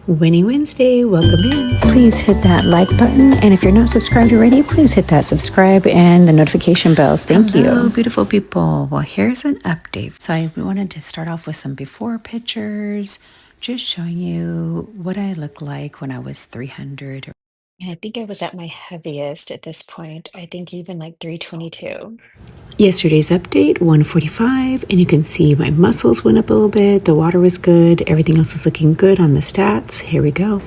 Winnie Wednesday, welcome in. Please hit that like button, and if you're not subscribed already, please hit that subscribe and the notification bells. Thank you. Beautiful people. Well, here's an update. So I wanted to start off with some before pictures, just showing you what I look like when I was 300. And I think I was at my heaviest at this point. I think even like 322. Yesterday's update, 145, and you can see my muscles went up a little bit. The water was good. Everything else was looking good on the stats. Here we go.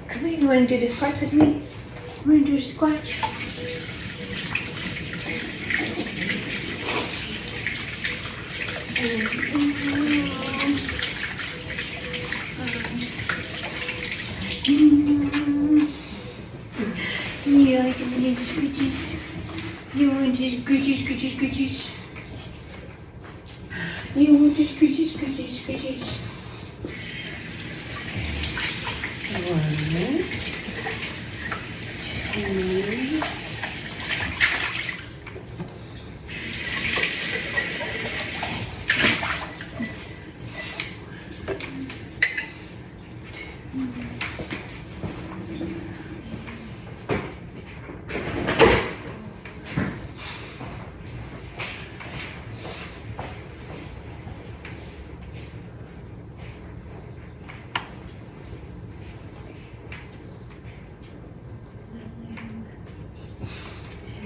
Come on, you want to do the squats with me? You want to do the squats? Yeah, I want to do scratches. You want to scratches, scratches, scratches. You want to scratches, scratches, scratches. One, two.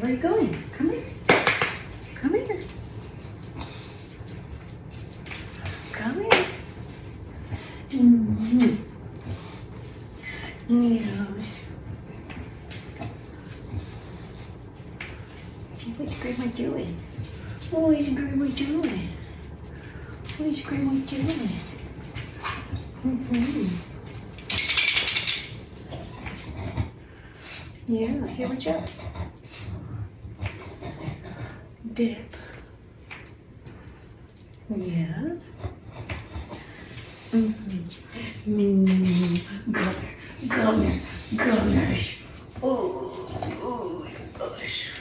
Where are you going? Come here. Come here. Come here. Yes. What's Grandma doing? What is Grandma doing? What is Grandma doing? Yeah, here we go. Dip. Yeah. Gunners. Oh, gosh.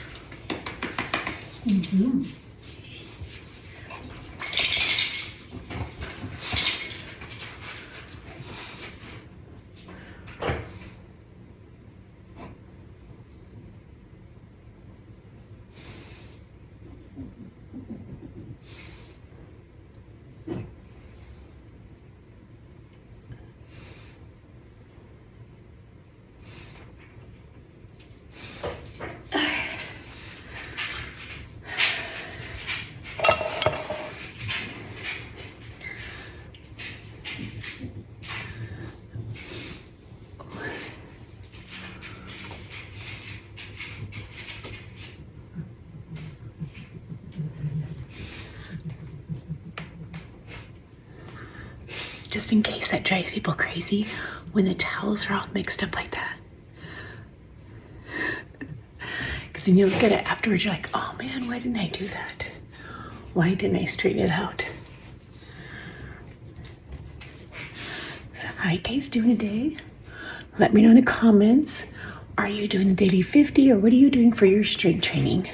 Just in case that drives people crazy when the towels are all mixed up like that. Because when you look at it afterwards, you're like, oh man, why didn't I do that? Why didn't I straighten it out? So how you guys doing today? Let me know in the comments. Are you doing the daily 50 or what are you doing for your strength training?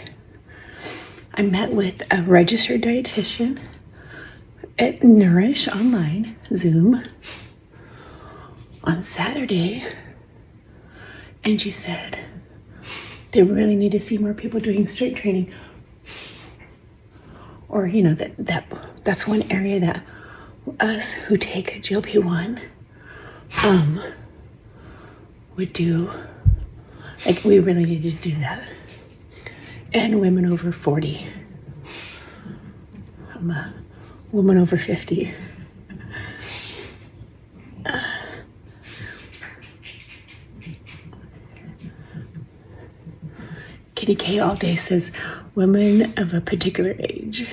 I met with a registered dietitian at Nourish online, Zoom, on Saturday, and she said they really need to see more people doing strength training, or you know that's one area that us who take a GLP-1 would do. Like we really need to do that, and women over 40. I'm a woman over 50. Kitty K all day says women of a particular age.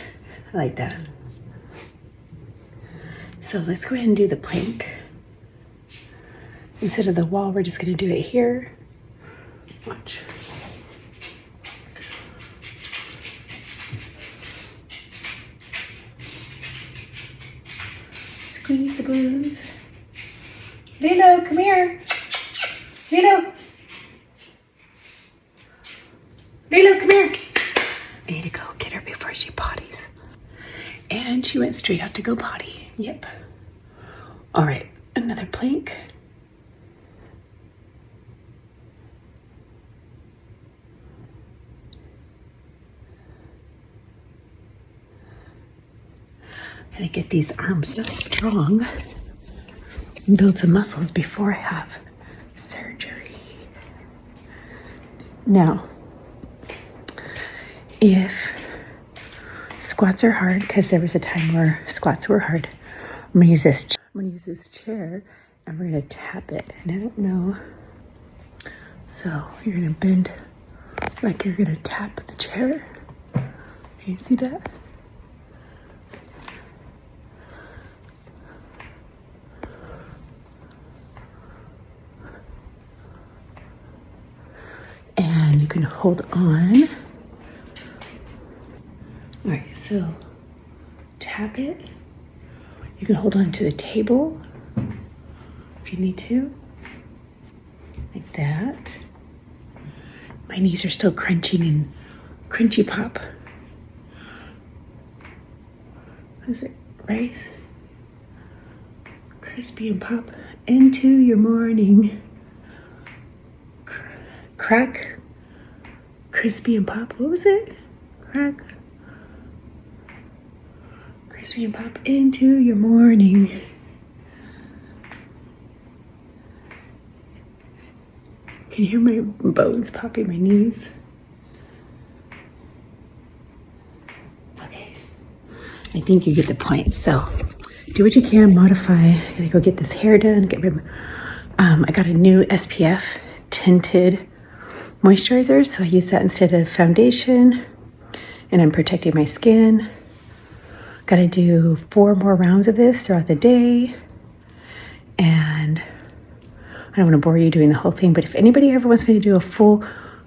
I like that. So let's go ahead and do the plank. Instead of the wall, we're just gonna do it here. Watch. Squeeze the glutes. Lilo, come here. Lilo. Lilo, come here. I need to go get her before she potties. And she went straight out to go potty. Yep. All right. another plank. Gotta get these arms strong and build some muscles before I have surgery. Now, if squats are hard, because there was a time where squats were hard, I'm gonna use this chair and we're gonna tap it. And I don't know. So you're gonna bend like you're gonna tap the chair. Can you see that? And you can hold on. All right, so tap it. You can hold on to the table if you need to, like that. My knees are still crunching and crunchy pop. What is it? Rice? Crispy and pop into your morning. Crack, crispy and pop. What was it? Crack, crispy and pop into your morning. Can you hear my bones popping, my knees? Okay, I think you get the point. So do what you can, modify. I gotta go get this hair done. I got a new SPF tinted moisturizer, so I use that instead of foundation, and I'm protecting my skin. Gotta do 4 more rounds of this throughout the day, and I don't want to bore you doing the whole thing, but if anybody ever wants me to do a full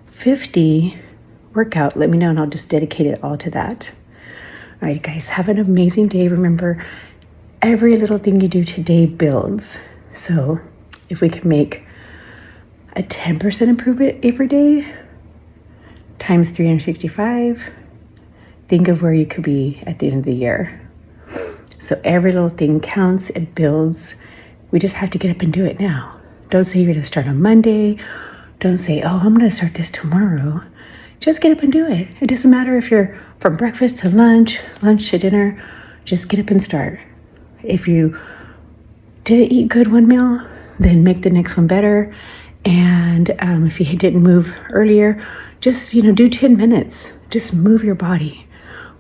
50 workout, let me know and I'll just dedicate it all to that. All right, guys, have an amazing day. Remember, every little thing you do today builds. So if we can make a 10% improvement every day times 365, think of where you could be at the end of the year. So every little thing counts, it builds. We just have to get up and do it now. Don't say you're gonna start on Monday. Don't say, oh, I'm gonna start this tomorrow. Just get up and do it. It doesn't matter if you're from breakfast to lunch, lunch to dinner, just get up and start. If you didn't eat good one meal, then make the next one better. And if you didn't move earlier, just, do 10 minutes. Just move your body.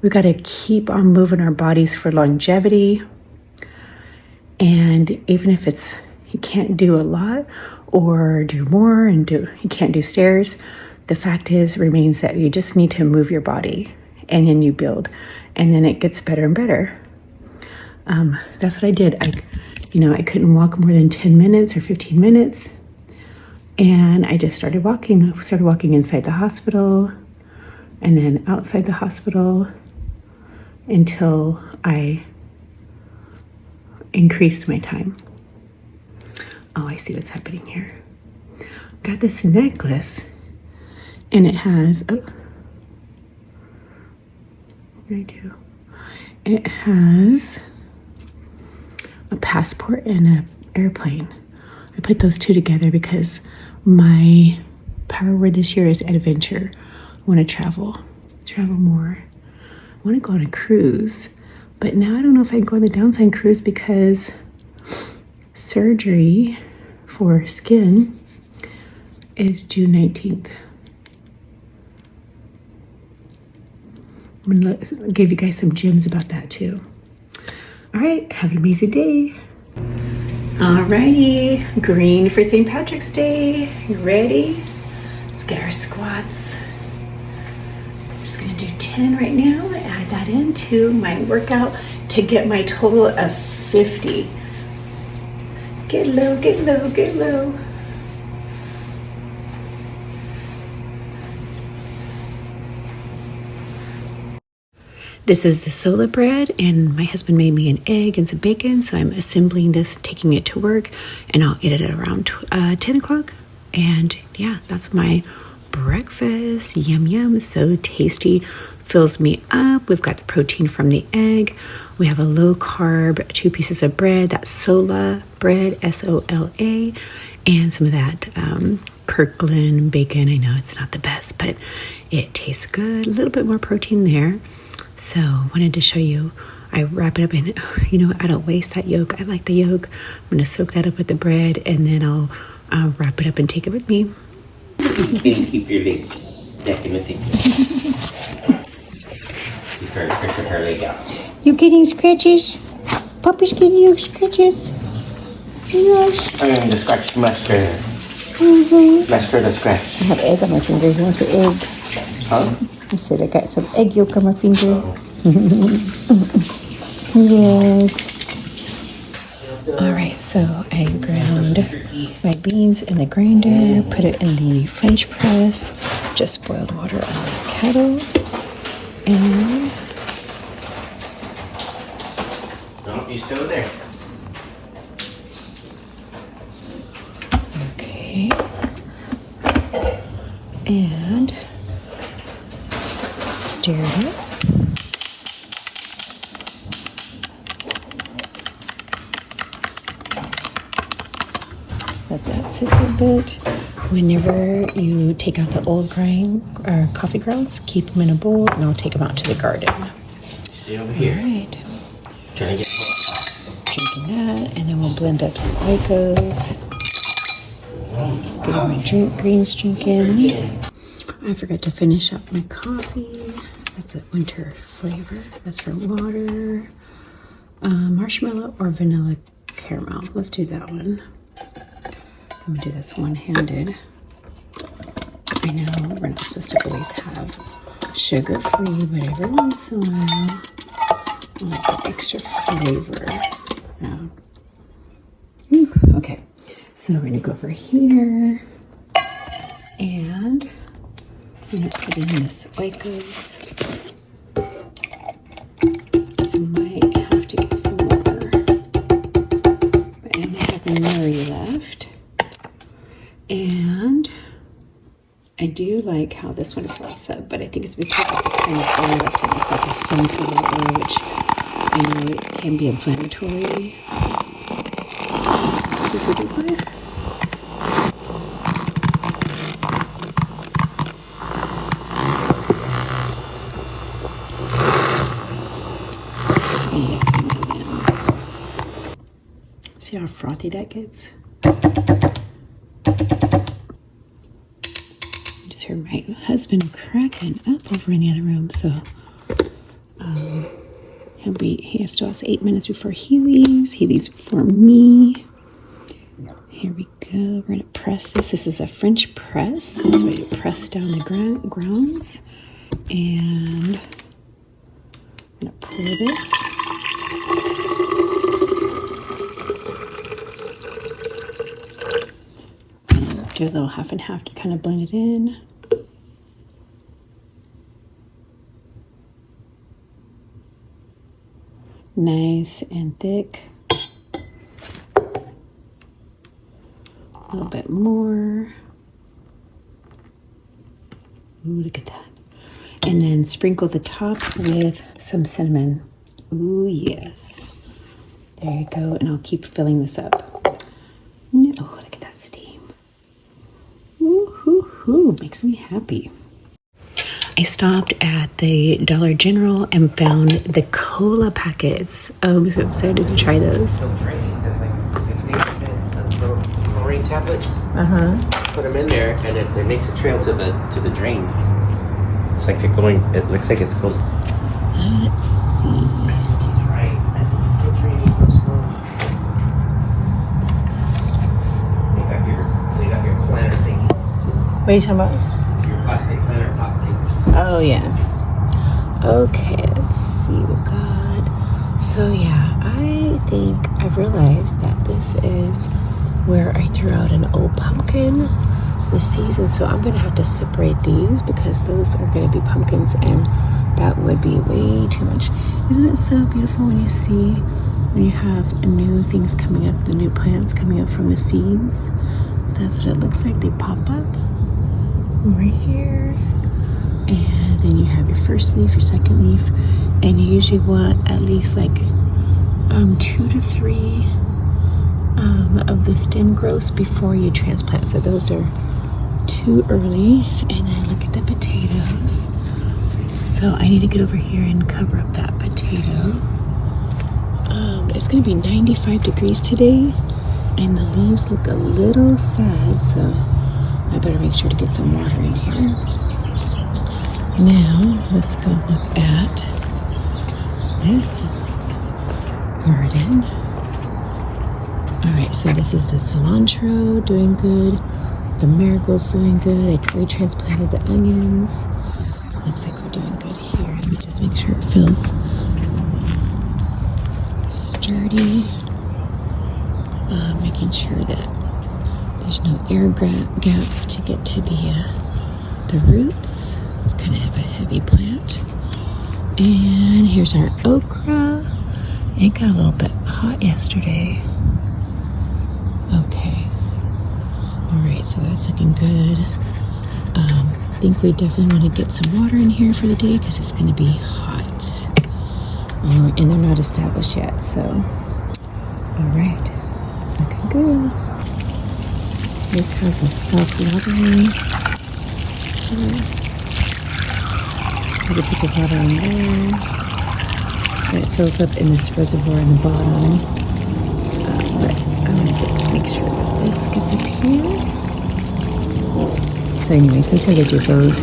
We've got to keep on moving our bodies for longevity. And even if you can't do a lot or do more and you can't do stairs, the fact remains that you just need to move your body, and then you build, and then it gets better and better. That's what I did. I couldn't walk more than 10 minutes or 15 minutes. And I just started walking. I started walking inside the hospital and then outside the hospital until I increased my time. Oh, I see what's happening here. Got this necklace and it has, what did I do? It has a passport and an airplane. I put those two together because my power word this year is adventure. I want to travel more. I want to go on a cruise, but now I don't know if I can go on the downside cruise because surgery for skin is June 19th. I'm going to give you guys some gems about that too. All right, have an amazing day. Alrighty, green for St. Patrick's Day. You ready? Let's get our squats. I'm just gonna do 10 right now. Add that into my workout to get my total of 50. Get low, get low, get low. This is the sola bread, and my husband made me an egg and some bacon, so I'm assembling this, taking it to work, and I'll eat it at around 10 o'clock. And yeah, that's my breakfast. Yum, yum, so tasty. Fills me up. We've got the protein from the egg. We have a low carb, 2 pieces of bread, that's Sola bread, Sola, and some of that Kirkland bacon. I know it's not the best, but it tastes good. A little bit more protein there. So I wanted to show you. I wrap it up in, I don't waste that yolk. I like the yolk. I'm going to soak that up with the bread, and then I'll wrap it up and take it with me. Keep your leg. Keep her leg out. You getting scratches? Puppy's getting you scratches? Yes. I'm going to scratch Master. Master the scratch. I have egg on my finger. You want the egg? Huh? I said I got some egg yolk on my finger. Yes. Alright, so I ground my beans in the grinder, put it in the French press, just boiled water on this kettle, and No, you're still there. okay, and stir it up. Let that sit a bit. Whenever you take out the old coffee grounds, keep them in a bowl, and I'll take them out to the garden. Stay over here. All right. Trying to get Drinking that, and then we'll blend up some Oikos. Get my greens drinking. I forgot to finish up my coffee. That's a winter flavor. That's for water. Marshmallow or vanilla caramel. Let's do that one. Let me do this one-handed. I know we're not supposed to always have sugar-free, but every once in a while, I like that extra flavor. Okay, so we're gonna go over here, and I'm gonna put in this Oikos. I might have to get some more, but I only have Murray left. And I do like how this one floats up, but I think it's because of the kind of oil that's in it. It's like a sunflower oil, which I know it can be inflammatory. Super duper. See how frothy that gets? Heard my husband cracking up over in the other room, so he has to us 8 minutes before he leaves. He leaves before me. Here we go. We're gonna press this. This is a French press. This way to press down the grounds, and I'm gonna pour this. Do a little half and half to kind of blend it in. Nice and thick. A little bit more. Ooh, look at that. And then sprinkle the top with some cinnamon. Ooh, yes. There you go. And I'll keep filling this up. No, look at that steam. Ooh, makes me happy. I stopped at the Dollar General and found the cola packets. Oh, I'm so excited to try those. Chlorine tablets. Put them in there, and it makes a trail to the drain. It's like they're going. It looks like it's close. Let's see. Right. Let's get draining real slow. They got your planner thingy. What are you talking about? Your plastic planner pop thing. Oh, yeah. Okay, let's see what we got. So, yeah, I think I've realized that this is where I threw out an old pumpkin this season. So I'm going to have to separate these because those are going to be pumpkins and that would be way too much. Isn't it so beautiful when you see, when you have new things coming up, the new plants coming up from the seeds? That's what it looks like. They pop up over here. And then you have your first leaf, your second leaf, and you usually want at least like 2 to 3 of the stem growths before you transplant. So those are too early. And then look at the potatoes. So I need to get over here and cover up that potato. It's going to be 95 degrees today, and the leaves look a little sad, so I better make sure to get some water in here. Now let's go look at this garden. Alright, so this is the cilantro doing good. The marigold's doing good. I retransplanted the onions. Looks like we're doing good here. Let me just make sure it feels sturdy. Making sure that there's no air gaps to get to the roots. It's kind of a heavy plant. And here's our okra. It got a little bit hot yesterday. Okay. Alright, so that's looking good. I think we definitely want to get some water in here for the day because it's going to be hot. And they're not established yet, so. Alright. Looking good. This has a self-watering. Maybe put the water in there. And it fills up in this reservoir in the bottom. But I want to make sure that this gets up here. So anyway, sometimes I do both.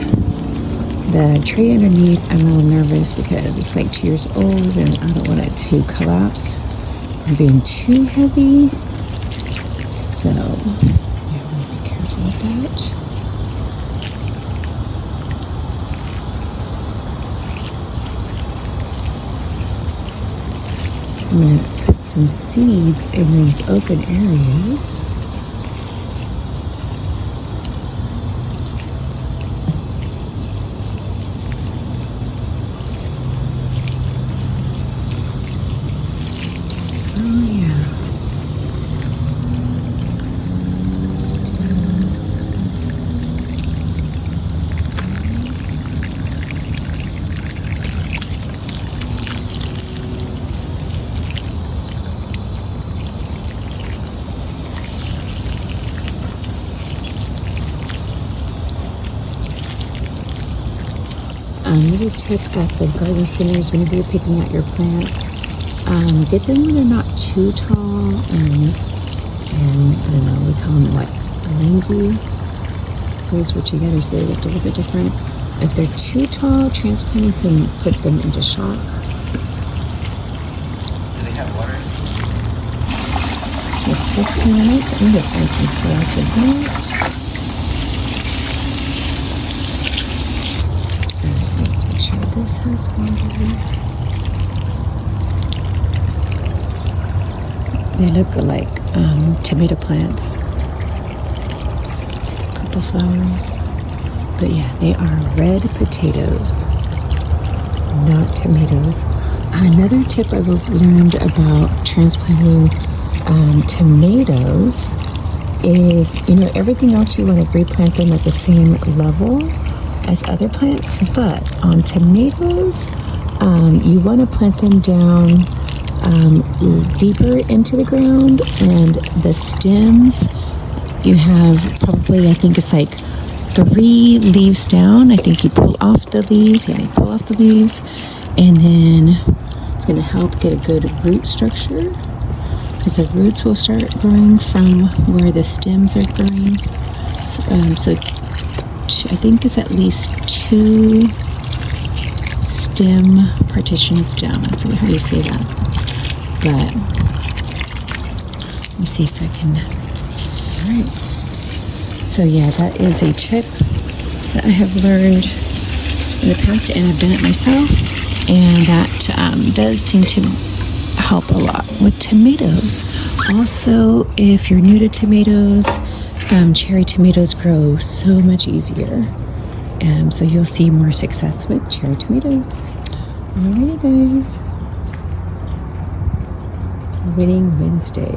The tray underneath, I'm a little nervous because it's like 2 years old and I don't want it to collapse or being too heavy. So, yeah, I want to be careful with that. I'm going to put some seeds in these open areas. Another tip at the garden centers whenever you're picking out your plants, get them when they're not too tall and I don't know, we call them like langu. Those were together so they looked a little bit different. If they're too tall, transplanting can put them into shock. Do they have water? The second, I'm going to add some salt in that. This has water. They look like tomato plants. Purple flowers. But yeah, they are red potatoes, not tomatoes. Another tip I've learned about transplanting tomatoes is, everything else you want to replant them at the same level as other plants, but on tomatoes, you want to plant them down deeper into the ground, and the stems, you have probably, I think it's like 3 leaves down. I think you pull off the leaves. Yeah, you pull off the leaves, and then it's going to help get a good root structure because the roots will start growing from where the stems are growing. So I think it's at least 2 stem partitions down. I forget how you say that. But let me see if I can. Alright. So yeah, that is a tip that I have learned in the past, and I've done it myself. And that does seem to help a lot with tomatoes. Also, if you're new to tomatoes, cherry tomatoes grow so much easier, so you'll see more success with cherry tomatoes. Alrighty guys, Winning Wednesday.